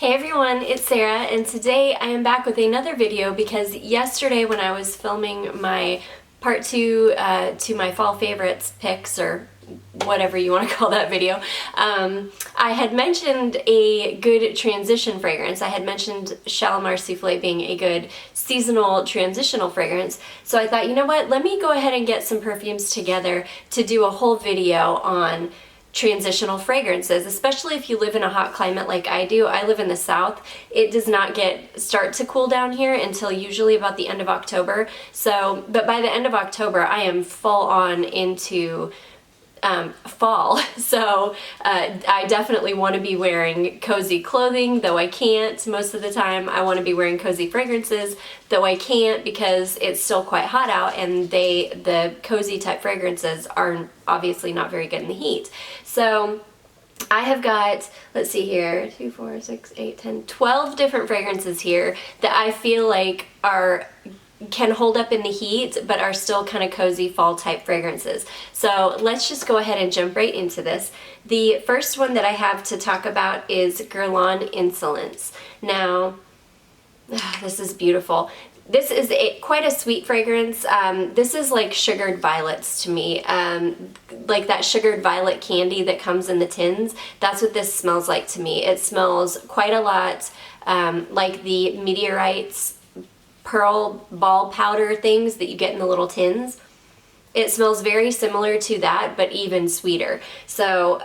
Hey everyone, it's Sarah, and today I am back with another video because yesterday when I was filming my part 2 to my fall favorites picks, or whatever you want to call that video, I had mentioned a good transition fragrance. I had mentioned Shalimar Souffle being a good seasonal transitional fragrance. So I thought, you know what, let me go ahead and get some perfumes together to do a whole video on transitional fragrances, especially if you live in a hot climate like I do. I live in the South. It does not start to cool down here until usually about the end of October. But by the end of October, I am full on into fall. So I definitely want to be wearing cozy clothing, though I can't most of the time. I want to be wearing cozy fragrances, though I can't because it's still quite hot out, and the cozy type fragrances are obviously not very good in the heat. So I have got, let's see here, 2, 4, 6, 8, 10, 12 different fragrances here that I feel like can hold up in the heat but are still kind of cozy fall type fragrances. So let's just go ahead and jump right into this. The first one that I have to talk about is Guerlain Insolence. Now, this is beautiful. This is quite a sweet fragrance. This is like sugared violets to me, like that sugared violet candy that comes in the tins. That's what this smells like to me. It smells quite a lot like the meteorites pearl ball powder things that you get in the little tins. It smells very similar to that, but even sweeter. So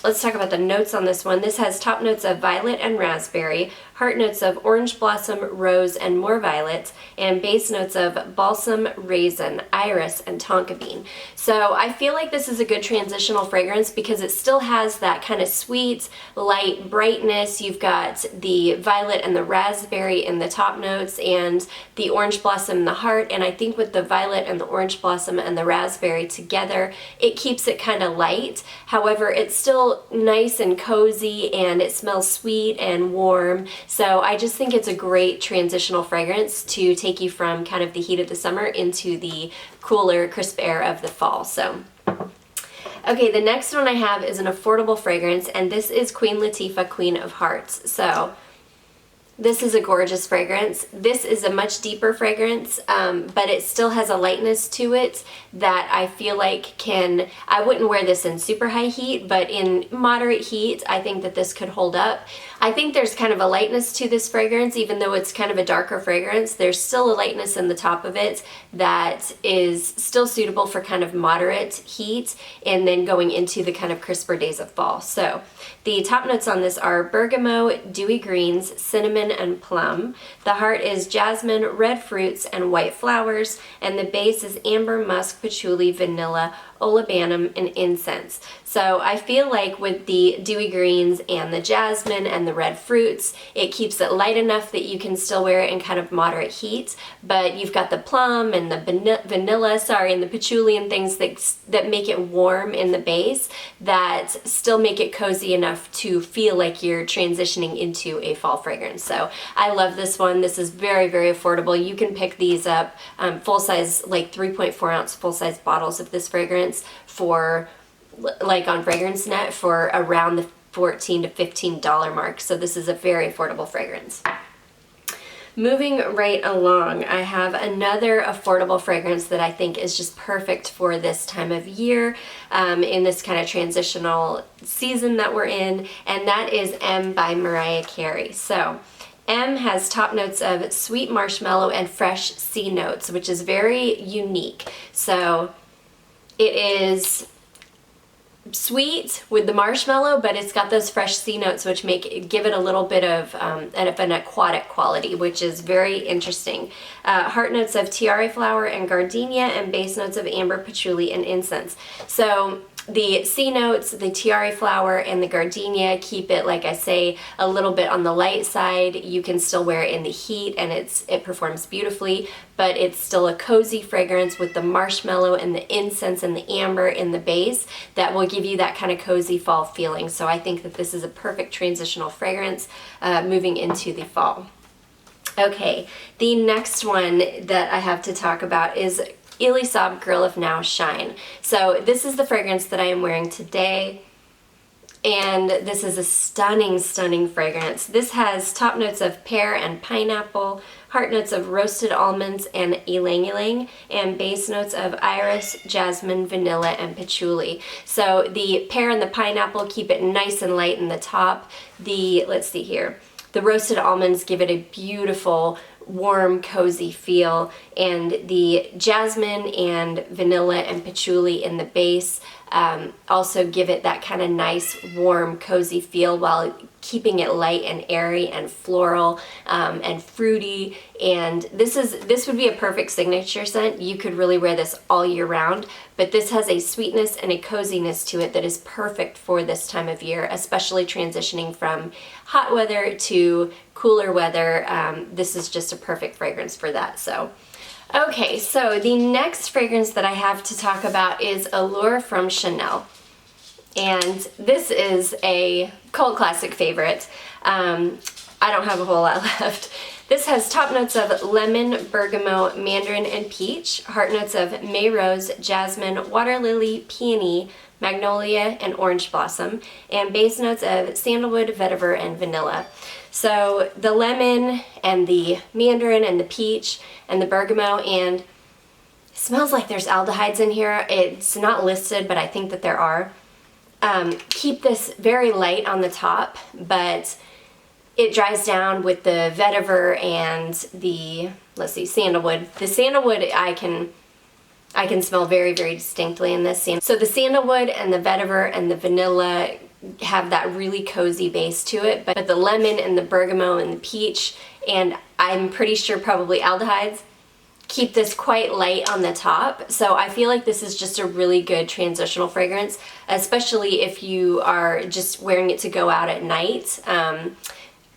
let's talk about the notes on this one. This has top notes of violet and raspberry, heart notes of orange blossom, rose, and more violet, and base notes of balsam, raisin, iris, and tonka bean. So I feel like this is a good transitional fragrance because it still has that kind of sweet, light brightness. You've got the violet and the raspberry in the top notes and the orange blossom in the heart, and I think with the violet and the orange blossom and the raspberry together, it keeps it kind of light. However, it's still nice and cozy, and it smells sweet and warm. So I just think it's a great transitional fragrance to take you from kind of the heat of the summer into the cooler, crisp air of the fall. So, okay, the next one I have is an affordable fragrance, and this is Queen Latifah, Queen of Hearts. So this is a gorgeous fragrance. This is a much deeper fragrance, but it still has a lightness to it that I feel like I wouldn't wear this in super high heat, but in moderate heat, I think that this could hold up. I think there's kind of a lightness to this fragrance, even though it's kind of a darker fragrance. There's still a lightness in the top of it that is still suitable for kind of moderate heat and then going into the kind of crisper days of fall. So the top notes on this are bergamot, dewy greens, cinnamon, and plum. The heart is jasmine, red fruits, and white flowers, and the base is amber, musk, patchouli, vanilla, olibanum, and incense. So I feel like with the dewy greens and the jasmine and the red fruits, it keeps it light enough that you can still wear it in kind of moderate heat, but you've got the plum and the vanilla, and the patchouli and things that make it warm in the base that still make it cozy enough to feel like you're transitioning into a fall fragrance. So I love this one. This is very, very affordable. You can pick these up full size, like 3.4 ounce full size bottles of this fragrance for, like on FragranceNet, for around the $14 to $15 mark. So this is a very affordable fragrance. Moving right along, I have another affordable fragrance that I think is just perfect for this time of year, in this kind of transitional season that we're in, and that is M by Mariah Carey. So M has top notes of sweet marshmallow and fresh sea notes, which is very unique. So it is sweet with the marshmallow, but it's got those fresh sea notes which give it a little bit of an aquatic quality, which is very interesting. Heart notes of tiare flower and gardenia, and base notes of amber, patchouli, and incense. So the sea notes, the tiare flower, and the gardenia keep it, like I say, a little bit on the light side. You can still wear it in the heat, and it performs beautifully, but it's still a cozy fragrance with the marshmallow and the incense and the amber in the base that will give you that kind of cozy fall feeling. So I think that this is a perfect transitional fragrance moving into the fall. Okay, the next one that I have to talk about is Elie Saab Girl of Now Shine. So this is the fragrance that I am wearing today. And this is a stunning, stunning fragrance. This has top notes of pear and pineapple, heart notes of roasted almonds and ylang ylang, and base notes of iris, jasmine, vanilla, and patchouli. So the pear and the pineapple keep it nice and light in the top. Let's see here, the roasted almonds give it a beautiful, warm, cozy feel, and the jasmine and vanilla and patchouli in the base also give it that kind of nice, warm, cozy feel while keeping it light and airy and floral and fruity. And this would be a perfect signature scent. You could really wear this all year round, but this has a sweetness and a coziness to it that is perfect for this time of year, especially transitioning from hot weather to cooler weather. This is just a perfect fragrance for that. So okay, so the next fragrance that I have to talk about is Allure from Chanel. And this is a cult classic favorite. I don't have a whole lot left. This has top notes of lemon, bergamot, mandarin, and peach, heart notes of May Rose, jasmine, water lily, peony, magnolia, and orange blossom, and base notes of sandalwood, vetiver, and vanilla. So the lemon and the mandarin and the peach and the bergamot, and it smells like there's aldehydes in here. It's not listed, but I think that there are. Keep this very light on the top, but it dries down with the vetiver and the, let's see, sandalwood. The sandalwood I can smell very, very distinctly in this. So the sandalwood and the vetiver and the vanilla have that really cozy base to it, but the lemon and the bergamot and the peach, and I'm pretty sure probably aldehydes, keep this quite light on the top. So I feel like this is just a really good transitional fragrance, especially if you are just wearing it to go out at night.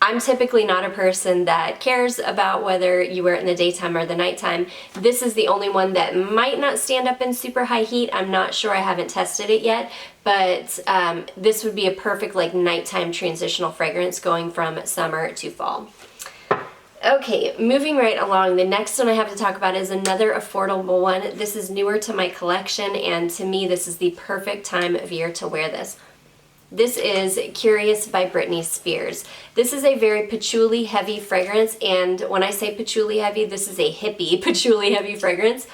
I'm typically not a person that cares about whether you wear it in the daytime or the nighttime. This is the only one that might not stand up in super high heat. I'm not sure, I haven't tested it yet, but this would be a perfect like nighttime transitional fragrance going from summer to fall. Okay, moving right along, the next one I have to talk about is another affordable one. This is newer to my collection, and to me this is the perfect time of year to wear this. This is Curious by Britney Spears. This is a very patchouli heavy fragrance, and when I say patchouli heavy, this is a hippie patchouli heavy fragrance.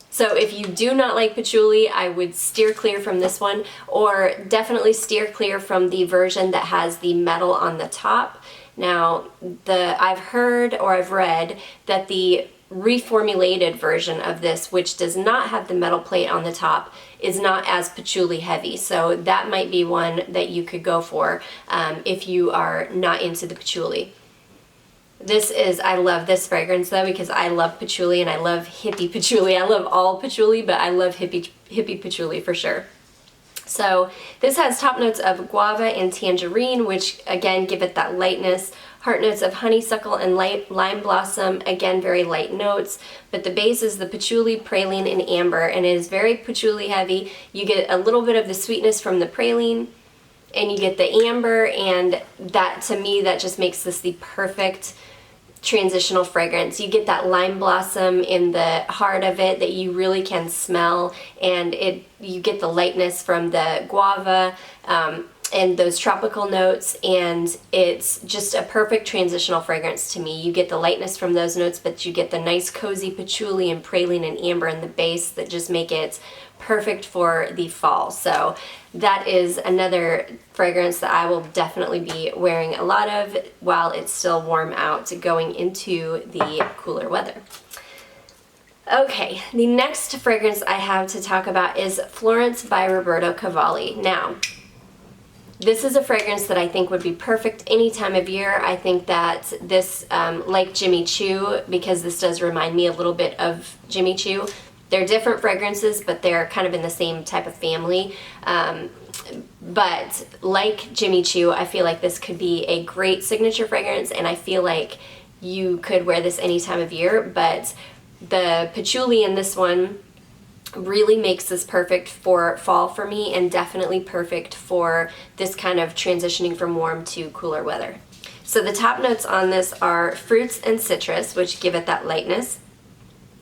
So if you do not like patchouli, I would steer clear from this one, or definitely steer clear from the version that has the metal on the top. Now, I've heard or I've read that the reformulated version of this, which does not have the metal plate on the top, is not as patchouli heavy. So that might be one that you could go for if you are not into the patchouli. I love this fragrance though, because I love patchouli and I love hippie patchouli. I love all patchouli, but I love hippie patchouli for sure. So this has top notes of guava and tangerine, which again give it that lightness. Heart notes of honeysuckle and lime blossom, again very light notes. But the base is the patchouli, praline, and amber, and it is very patchouli heavy. You get a little bit of the sweetness from the praline, and you get the amber, and that, to me, that just makes this the perfect transitional fragrance. You get that lime blossom in the heart of it that you really can smell, and you get the lightness from the guava and those tropical notes, and it's just a perfect transitional fragrance to me. You get the lightness from those notes, but you get the nice cozy patchouli and praline and amber in the base that just make it perfect for the fall. So that is another fragrance that I will definitely be wearing a lot of while it's still warm out going into the cooler weather. Okay, the next fragrance I have to talk about is Florence by Roberto Cavalli. Now, this is a fragrance that I think would be perfect any time of year. I think that this, like Jimmy Choo, because this does remind me a little bit of Jimmy Choo. They're different fragrances, but they're kind of in the same type of family. But like Jimmy Choo, I feel like this could be a great signature fragrance, and I feel like you could wear this any time of year. But the patchouli in this one really makes this perfect for fall for me, and definitely perfect for this kind of transitioning from warm to cooler weather. So the top notes on this are fruits and citrus, which give it that lightness.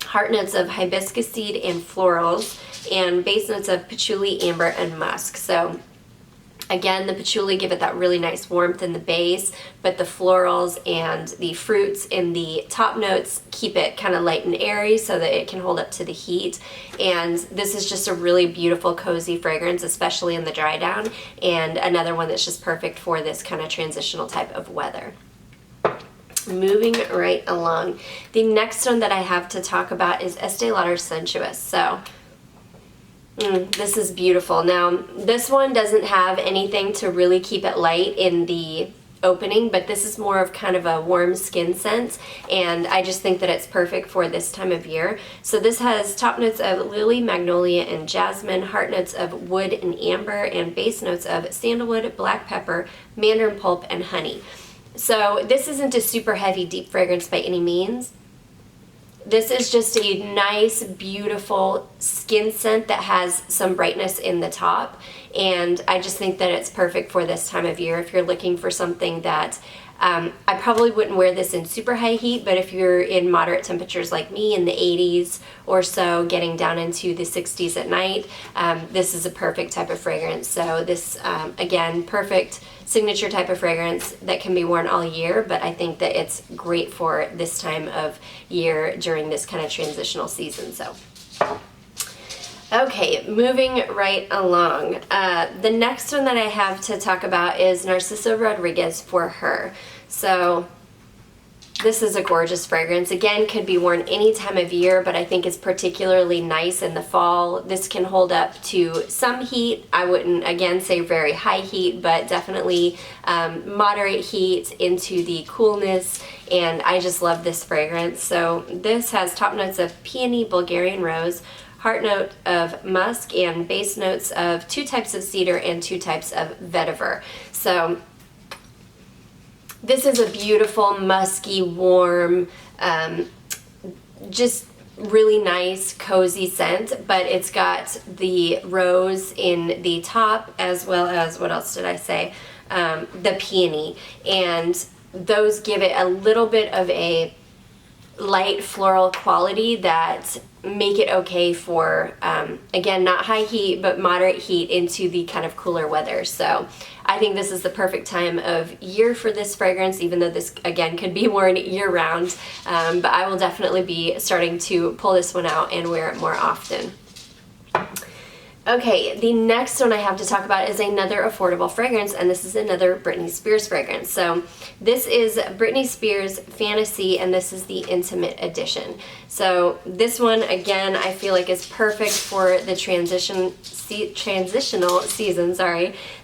Heart notes of hibiscus seed and florals, and base notes of patchouli, amber, and musk. So Again, the patchouli give it that really nice warmth in the base, but the florals and the fruits in the top notes keep it kind of light and airy so that it can hold up to the heat. And this is just a really beautiful, cozy fragrance, especially in the dry down, and another one that's just perfect for this kind of transitional type of weather. Moving right along. The next one that I have to talk about is Estee Lauder Sensuous. So this is beautiful. Now, this one doesn't have anything to really keep it light in the opening, but this is more of kind of a warm skin scent, and I just think that it's perfect for this time of year. So this has top notes of lily, magnolia, and jasmine, heart notes of wood and amber, and base notes of sandalwood, black pepper, mandarin pulp, and honey. So this isn't a super heavy, deep fragrance by any means. This is just a nice, beautiful skin scent that has some brightness in the top, and I just think that it's perfect for this time of year if you're looking for something that I probably wouldn't wear this in super high heat, but if you're in moderate temperatures like me in the 80s or so, getting down into the 60s at night, this is a perfect type of fragrance. So this, again, perfect signature type of fragrance that can be worn all year, but I think that it's great for this time of year during this kind of transitional season. So okay, moving right along. The next one that I have to talk about is Narciso Rodriguez For Her. So this is a gorgeous fragrance. Again, could be worn any time of year, but I think it's particularly nice in the fall. This can hold up to some heat. I wouldn't, again, say very high heat, but definitely moderate heat into the coolness, and I just love this fragrance. So this has top notes of peony, Bulgarian rose, heart note of musk, and base notes of 2 types of cedar and 2 types of vetiver. So this is a beautiful, musky, warm, just really nice, cozy scent, but it's got the rose in the top as well as, what else did I say, the peony, and those give it a little bit of a light floral quality that make it okay for, again, not high heat, but moderate heat into the kind of cooler weather. So I think this is the perfect time of year for this fragrance, even though this, again, could be worn year-round. But I will definitely be starting to pull this one out and wear it more often. Okay, the next one I have to talk about is another affordable fragrance, and this is another Britney Spears fragrance. So this is Britney Spears Fantasy, and this is the Intimate Edition. So this one, again, I feel like is perfect for the transitional season.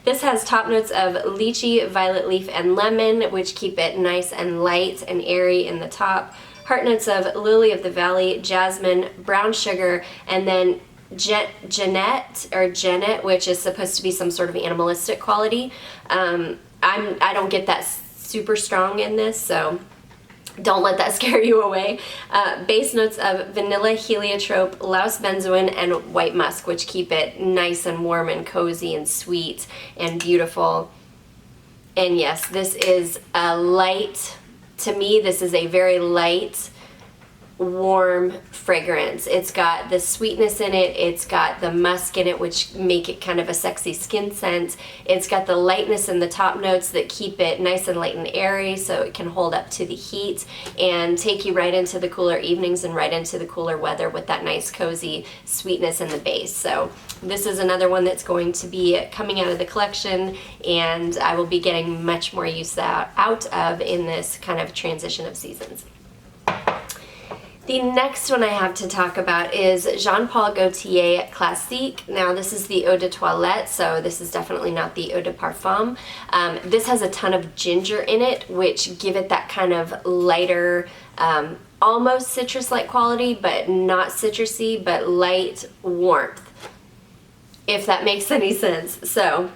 This has top notes of lychee, violet leaf, and lemon, which keep it nice and light and airy in the top. Heart notes of lily of the valley, jasmine, brown sugar, and then Janet, which is supposed to be some sort of animalistic quality. I don't get that super strong in this, so don't let that scare you away. Base notes of vanilla, heliotrope, Laos benzoin, and white musk, which keep it nice and warm and cozy and sweet and beautiful. And yes, this is a light, to me, this is a very light, warm fragrance. It's got the sweetness in it, it's got the musk in it, which make it kind of a sexy skin scent. It's got the lightness in the top notes that keep it nice and light and airy so it can hold up to the heat and take you right into the cooler evenings and right into the cooler weather with that nice cozy sweetness in the base. So this is another one that's going to be coming out of the collection, and I will be getting much more use out of in this kind of transition of seasons. The next one I have to talk about is Jean Paul Gaultier Classique. Now this is the Eau de Toilette, so this is definitely not the Eau de Parfum. This has a ton of ginger in it, which give it that kind of lighter, almost citrus-like quality, but not citrusy, but light warmth, if that makes any sense. So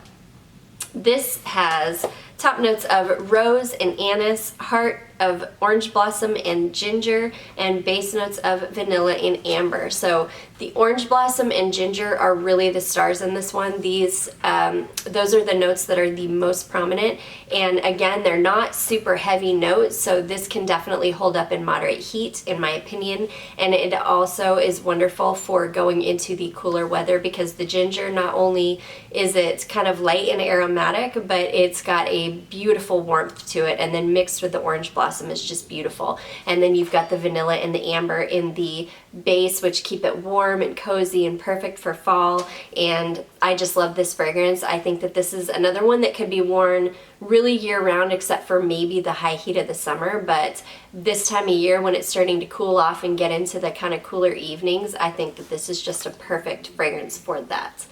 this has top notes of rose and anise, heart of orange blossom and ginger, and base notes of vanilla and amber. So the orange blossom and ginger are really the stars in this one. These, those are the notes that are the most prominent, and again, they're not super heavy notes, so this can definitely hold up in moderate heat, in my opinion, and it also is wonderful for going into the cooler weather because the ginger, not only is it kind of light and aromatic, but it's got a beautiful warmth to it, and then mixed with the orange blossom is just beautiful. And then you've got the vanilla and the amber in the base, which keep it warm and cozy and perfect for fall, and I just love this fragrance. I think that this is another one that could be worn really year-round except for maybe the high heat of the summer, but this time of year when it's starting to cool off and get into the kind of cooler evenings, I think that this is just a perfect fragrance for that.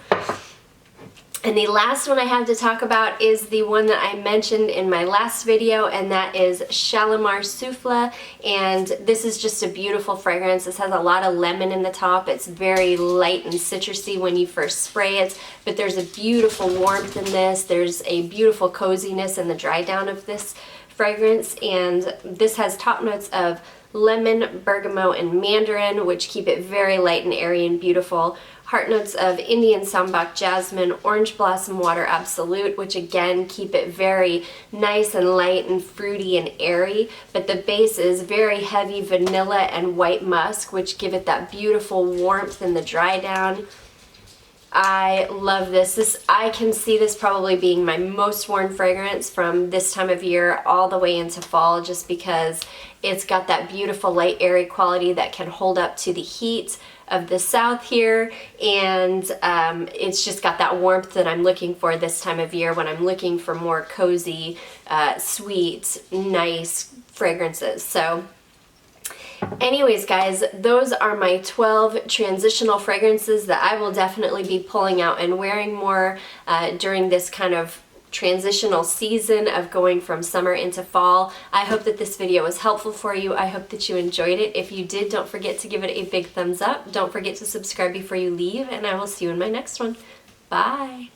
And the last one I have to talk about is the one that I mentioned in my last video, and that is Shalimar Souffle, and this is just a beautiful fragrance. This has a lot of lemon in the top. It's very light and citrusy when you first spray it, but there's a beautiful warmth in this. There's a beautiful coziness in the dry down of this fragrance, and this has top notes of lemon, bergamot, and mandarin, which keep it very light and airy and beautiful. Heart notes of Indian Sambac jasmine, orange blossom water absolute, which again keep it very nice and light and fruity and airy, but the base is very heavy vanilla and white musk, which give it that beautiful warmth in the dry down. I love this. I can see this probably being my most worn fragrance from this time of year all the way into fall, just because it's got that beautiful light airy quality that can hold up to the heat of the south here, and it's just got that warmth that I'm looking for this time of year when I'm looking for more cozy, sweet, nice fragrances. So anyways, guys, those are my 12 transitional fragrances that I will definitely be pulling out and wearing more during this kind of transitional season of going from summer into fall. I hope that this video was helpful for you. I hope that you enjoyed it. If you did, don't forget to give it a big thumbs up. Don't forget to subscribe before you leave, and I will see you in my next one. Bye!